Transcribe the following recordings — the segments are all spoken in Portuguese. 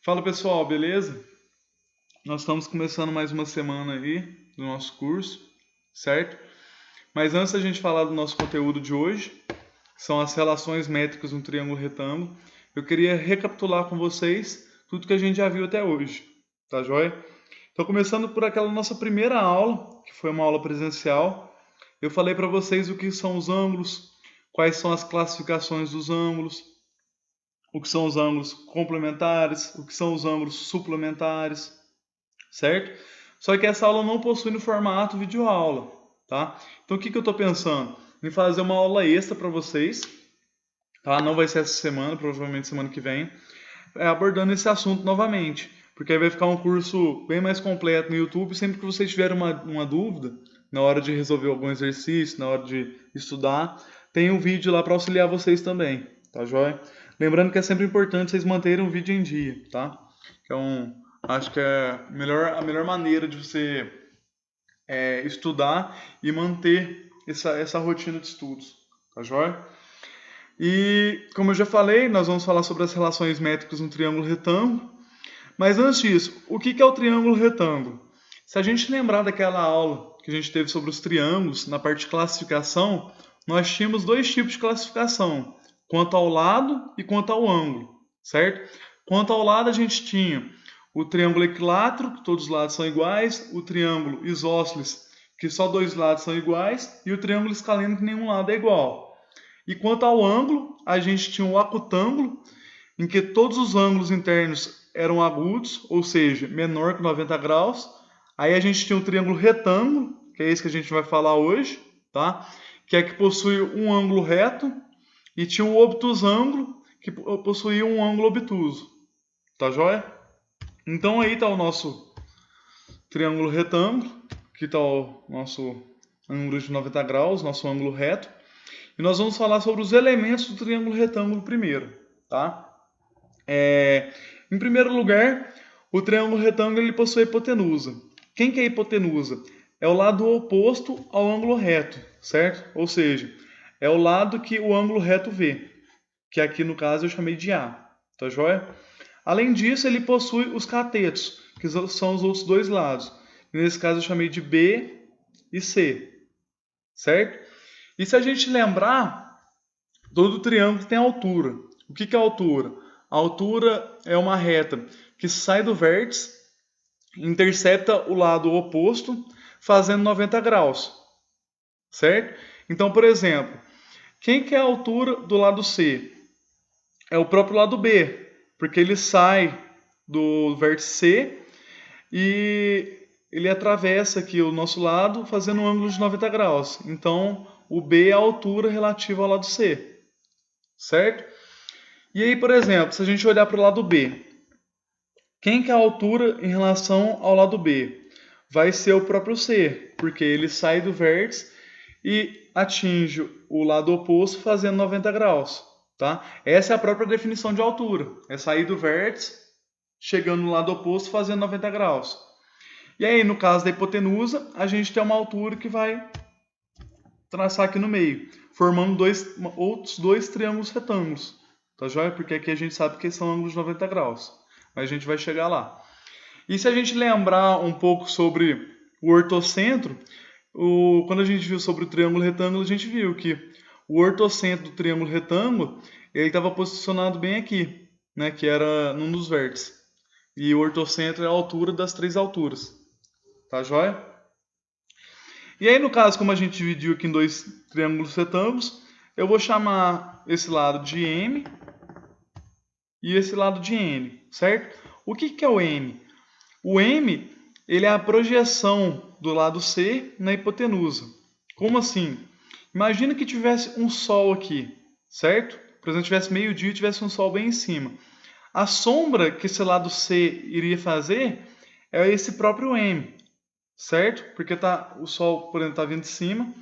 Fala pessoal, beleza? Nós estamos começando mais uma semana aí do nosso curso, certo? Mas antes da gente falar do nosso conteúdo de hoje, que são as relações métricas no triângulo retângulo, eu queria recapitular com vocês tudo que a gente já viu até hoje, tá joia? Então, começando por aquela nossa primeira aula, que foi uma aula presencial, eu falei para vocês o que são os ângulos, quais são as classificações dos ângulos, o que são os ângulos complementares, o que são os ângulos suplementares, certo? Só que essa aula não possui no formato videoaula, tá? Então o que eu estou pensando? Em fazer uma aula extra para vocês, tá? Não vai ser essa semana, provavelmente semana que vem, abordando esse assunto novamente, porque aí vai ficar um curso bem mais completo no YouTube. Sempre que vocês tiverem uma dúvida, na hora de resolver algum exercício, na hora de estudar, tem um vídeo lá para auxiliar vocês também, tá joia? Lembrando que é sempre importante vocês manterem o vídeo em dia, tá? Que é acho que é a melhor maneira de você estudar e manter essa rotina de estudos, tá joia? E, como eu já falei, nós vamos falar sobre as relações métricas no triângulo retângulo. Mas antes disso, o que é o triângulo retângulo? Se a gente lembrar daquela aula que a gente teve sobre os triângulos, na parte de classificação, nós tínhamos dois tipos de classificação, quanto ao lado e quanto ao ângulo, certo? Quanto ao lado, a gente tinha o triângulo equilátero, que todos os lados são iguais, o triângulo isósceles, que só dois lados são iguais, e o triângulo escaleno, que nenhum lado é igual. E quanto ao ângulo, a gente tinha o acutângulo, em que todos os ângulos internos eram agudos, ou seja, menor que 90 graus. Aí a gente tinha o triângulo retângulo, que é esse que a gente vai falar hoje, tá? Que é que possui um ângulo reto, e tinha o obtusângulo, que possuía um ângulo obtuso. Tá joia? Então aí está o nosso triângulo retângulo, que está o nosso ângulo de 90 graus, nosso ângulo reto. E nós vamos falar sobre os elementos do triângulo retângulo primeiro, tá? Em primeiro lugar, o triângulo retângulo ele possui hipotenusa. Quem que é a hipotenusa? É o lado oposto ao ângulo reto, certo? Ou seja, é o lado que o ângulo reto vê, que aqui no caso eu chamei de A, tá joia? Além disso, ele possui os catetos, que são os outros dois lados. Nesse caso eu chamei de B e C, certo? E se a gente lembrar, todo triângulo tem altura. O que é altura? A altura é uma reta que sai do vértice, intercepta o lado oposto, fazendo 90 graus, certo? Então, por exemplo, quem que é a altura do lado C? É o próprio lado B, porque ele sai do vértice C e ele atravessa aqui o nosso lado, fazendo um ângulo de 90 graus. Então, o B é a altura relativa ao lado C, certo? E aí, por exemplo, se a gente olhar para o lado B, quem que é a altura em relação ao lado B? Vai ser o próprio C, porque ele sai do vértice e atinge o lado oposto fazendo 90 graus, tá? Essa é a própria definição de altura, é sair do vértice, chegando no lado oposto fazendo 90 graus. E aí, no caso da hipotenusa, a gente tem uma altura que vai traçar aqui no meio, formando outros dois triângulos retângulos, tá joia? Porque aqui a gente sabe que são ângulos de 90 graus, mas a gente vai chegar lá. E se a gente lembrar um pouco sobre o ortocentro, quando a gente viu sobre o triângulo retângulo, a gente viu que o ortocentro do triângulo retângulo ele estava posicionado bem aqui, né, que era num dos vértices. E o ortocentro é a altura das três alturas, tá joia? E aí, no caso, como a gente dividiu aqui em dois triângulos retângulos, eu vou chamar esse lado de M e esse lado de N, certo? O que é o M? O M ele é a projeção do lado C na hipotenusa. Como assim? Imagina que tivesse um sol aqui, certo? Por exemplo, tivesse meio-dia e tivesse um sol bem em cima. A sombra que esse lado C iria fazer é esse próprio M, certo? Porque o sol, por exemplo, está vindo de cima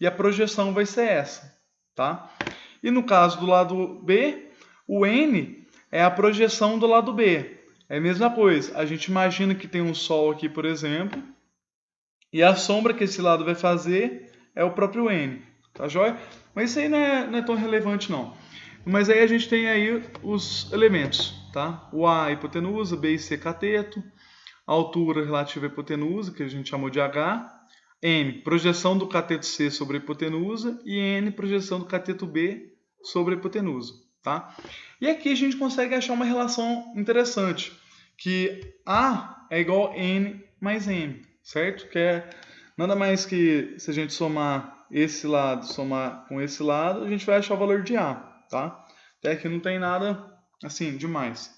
e a projeção vai ser essa, tá? E no caso do lado B, o N é a projeção do lado B. É a mesma coisa. A gente imagina que tem um sol aqui, por exemplo, e a sombra que esse lado vai fazer é o próprio N, tá joia? Mas isso aí não é tão relevante não. Mas aí a gente tem aí os elementos, tá? O A é hipotenusa, B e C cateto, a altura relativa à hipotenusa, que a gente chamou de H, M, projeção do cateto C sobre a hipotenusa, e N, projeção do cateto B sobre a hipotenusa, tá? E aqui a gente consegue achar uma relação interessante, que A é igual a N mais M, certo? Que é nada mais que, se a gente somar esse lado, somar com esse lado, a gente vai achar o valor de A, tá? Até aqui não tem nada, assim, demais.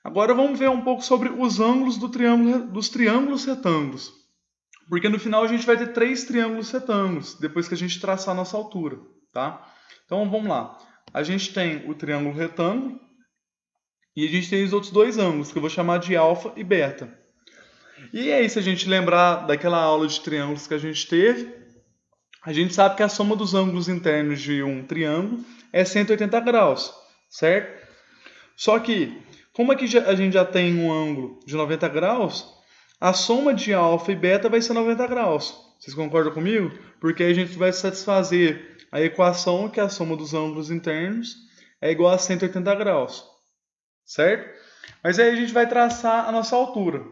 Agora vamos ver um pouco sobre os ângulos dos triângulos retângulos. Porque no final a gente vai ter 3 triângulos retângulos, depois que a gente traçar a nossa altura, tá? Então vamos lá. A gente tem o triângulo retângulo e a gente tem os outros 2 ângulos, que eu vou chamar de alfa e beta. E aí, se a gente lembrar daquela aula de triângulos que a gente teve, a gente sabe que a soma dos ângulos internos de um triângulo é 180 graus, certo? Só que, como aqui a gente já tem um ângulo de 90 graus, a soma de alfa e beta vai ser 90 graus. Vocês concordam comigo? Porque aí a gente vai satisfazer a equação que a soma dos ângulos internos é igual a 180 graus, certo? Mas aí a gente vai traçar a nossa altura,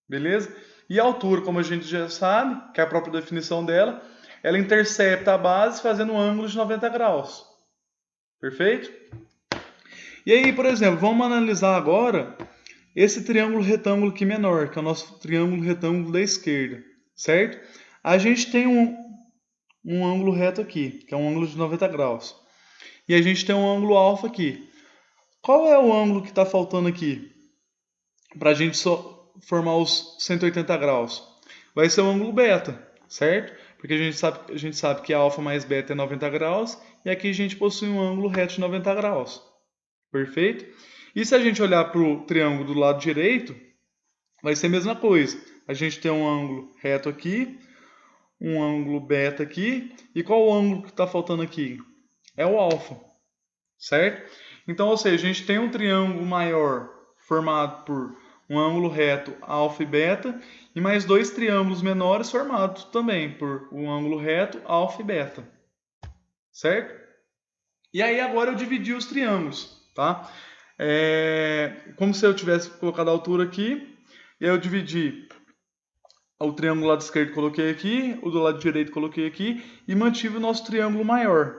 beleza? E a altura, como a gente já sabe, que é a própria definição dela, ela intercepta a base fazendo um ângulo de 90 graus. Perfeito? E aí, por exemplo, vamos analisar agora esse triângulo retângulo aqui menor, que é o nosso triângulo retângulo da esquerda, certo? A gente tem um ângulo reto aqui, que é um ângulo de 90 graus. E a gente tem um ângulo alfa aqui. Qual é o ângulo que está faltando aqui para a gente formar os 180 graus? Vai ser o ângulo beta, certo? Porque a gente sabe que alfa mais beta é 90 graus, e aqui a gente possui um ângulo reto de 90 graus. Perfeito? E se a gente olhar para o triângulo do lado direito, vai ser a mesma coisa. A gente tem um ângulo reto aqui, um ângulo beta aqui, e qual o ângulo que está faltando aqui? É o alfa, certo? Então, ou seja, a gente tem um triângulo maior formado por um ângulo reto alfa e beta, e mais 2 triângulos menores formados também por um ângulo reto alfa e beta, certo? E aí agora eu dividi os triângulos, tá? Como se eu tivesse colocado a altura aqui, e aí eu dividi o triângulo do lado esquerdo, coloquei aqui, o do lado direito coloquei aqui, e mantive o nosso triângulo maior,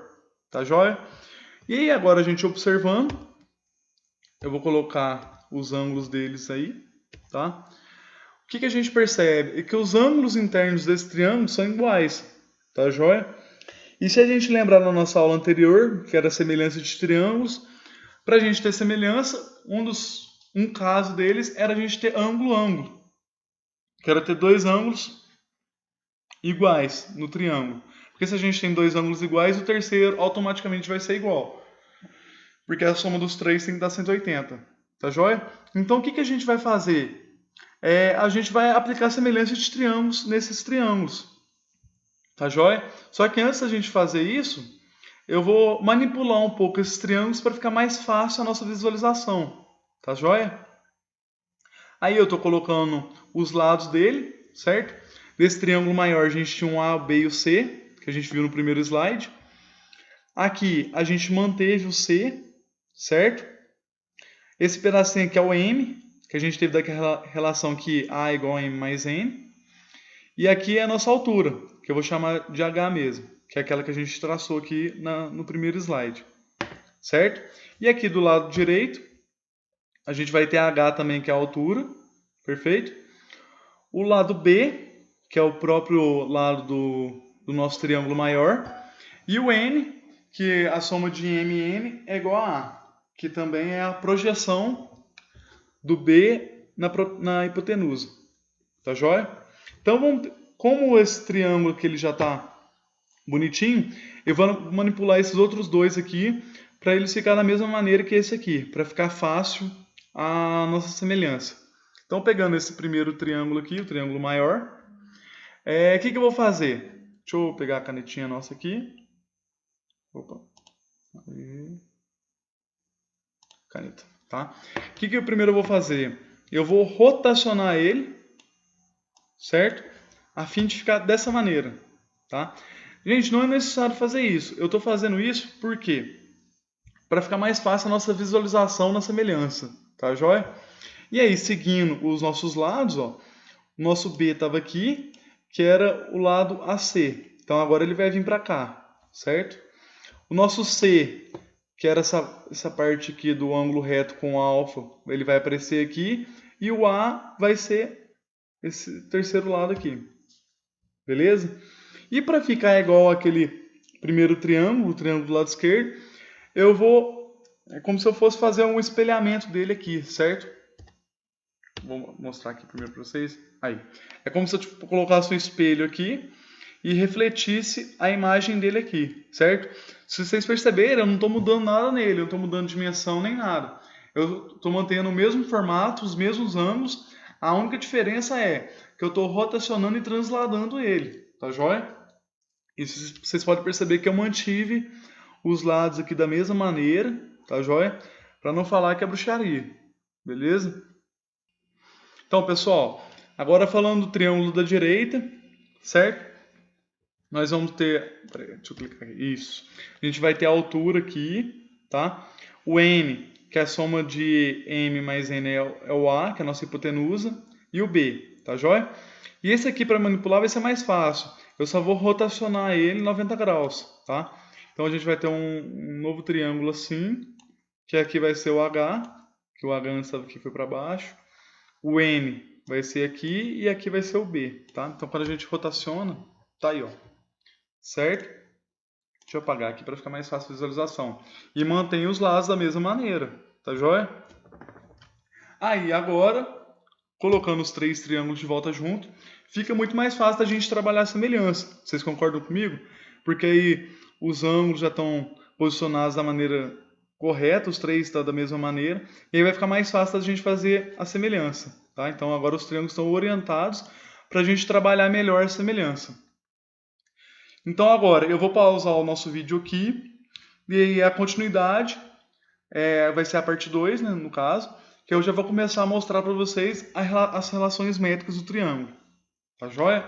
tá joia? E aí agora a gente observando, eu vou colocar os ângulos deles aí, tá? O que a gente percebe? É que os ângulos internos desse triângulo são iguais, tá joia? E se a gente lembrar na nossa aula anterior, que era a semelhança de triângulos, para a gente ter semelhança, um caso deles era a gente ter ângulo-ângulo, que era ter 2 ângulos iguais no triângulo. Porque se a gente tem 2 ângulos iguais, o terceiro automaticamente vai ser igual. Porque a soma dos 3 tem que dar 180. Tá joia? Então o que a gente vai fazer? A gente vai aplicar semelhança de triângulos nesses triângulos. Tá joia? Só que antes da gente fazer isso, eu vou manipular um pouco esses triângulos para ficar mais fácil a nossa visualização. Tá joia? Aí eu estou colocando os lados dele, certo? Desse triângulo maior a gente tinha um A, o B e o C, que a gente viu no primeiro slide. Aqui a gente manteve o C, certo? Esse pedacinho aqui é o M, que a gente teve daquela relação que A é igual a M mais N. E aqui é a nossa altura, que eu vou chamar de H mesmo, que é aquela que a gente traçou aqui no primeiro slide, certo? E aqui do lado direito, a gente vai ter H também, que é a altura, perfeito? O lado B, que é o próprio lado do nosso triângulo maior, e o N, que a soma de M e N é igual a A, que também é a projeção do B na hipotenusa, tá joia? Então, como esse triângulo aqui ele já está bonitinho, eu vou manipular esses outros 2 aqui para eles ficarem da mesma maneira que esse aqui, para ficar fácil a nossa semelhança. Então, pegando esse primeiro triângulo aqui, o triângulo maior, o que eu vou fazer? Deixa eu pegar a canetinha nossa aqui. Opa. Aí. Caneta, tá? O que eu primeiro vou fazer? Eu vou rotacionar ele, certo? A fim de ficar dessa maneira, tá? Gente, não é necessário fazer isso. Eu estou fazendo isso por quê? para ficar mais fácil a nossa visualização na semelhança, tá joia? E aí, seguindo os nossos lados, ó, o nosso B estava aqui, que era o lado AC. Então agora ele vai vir para cá, certo? O nosso C, que era essa parte aqui do ângulo reto com alfa, ele vai aparecer aqui. E o A vai ser esse terceiro lado aqui. Beleza? E para ficar igual aquele primeiro triângulo, o triângulo do lado esquerdo, eu vou... É como se eu fosse fazer um espelhamento dele aqui, certo? Vou mostrar aqui primeiro para vocês. Aí. É como se eu colocasse um espelho aqui e refletisse a imagem dele aqui, certo? Se vocês perceberem, eu não estou mudando nada nele, eu não estou mudando dimensão nem nada. Eu estou mantendo o mesmo formato, os mesmos ângulos. A única diferença é que eu estou rotacionando e transladando ele, tá joia? E vocês podem perceber que eu mantive os lados aqui da mesma maneira, tá joia? Para não falar que é bruxaria, beleza? Então, pessoal, agora falando do triângulo da direita, certo? Nós vamos ter... Peraí, deixa eu clicar aqui. Isso. A gente vai ter a altura aqui, tá? O M, que é a soma de M mais N é o A, que é a nossa hipotenusa, e o B, tá joia? E esse aqui para manipular vai ser mais fácil. Eu só vou rotacionar ele 90 graus, tá? Então a gente vai ter um novo triângulo assim, que aqui vai ser o H, que o H antes estava aqui, foi para baixo. O N vai ser aqui e aqui vai ser o B, tá? Então quando a gente rotaciona, tá aí, ó. Certo? Deixa eu apagar aqui para ficar mais fácil a visualização. E mantém os lados da mesma maneira, tá joia? Aí agora, colocando os três triângulos de volta junto, fica muito mais fácil da gente trabalhar a semelhança. Vocês concordam comigo? Porque aí os ângulos já estão posicionados da maneira correta, os três estão da mesma maneira, e aí vai ficar mais fácil da gente fazer a semelhança, tá? Então agora os triângulos estão orientados para a gente trabalhar melhor a semelhança. Então agora eu vou pausar o nosso vídeo aqui, e aí a continuidade vai ser a parte 2, né, no caso, que eu já vou começar a mostrar para vocês as relações métricas do triângulo. Tá joia?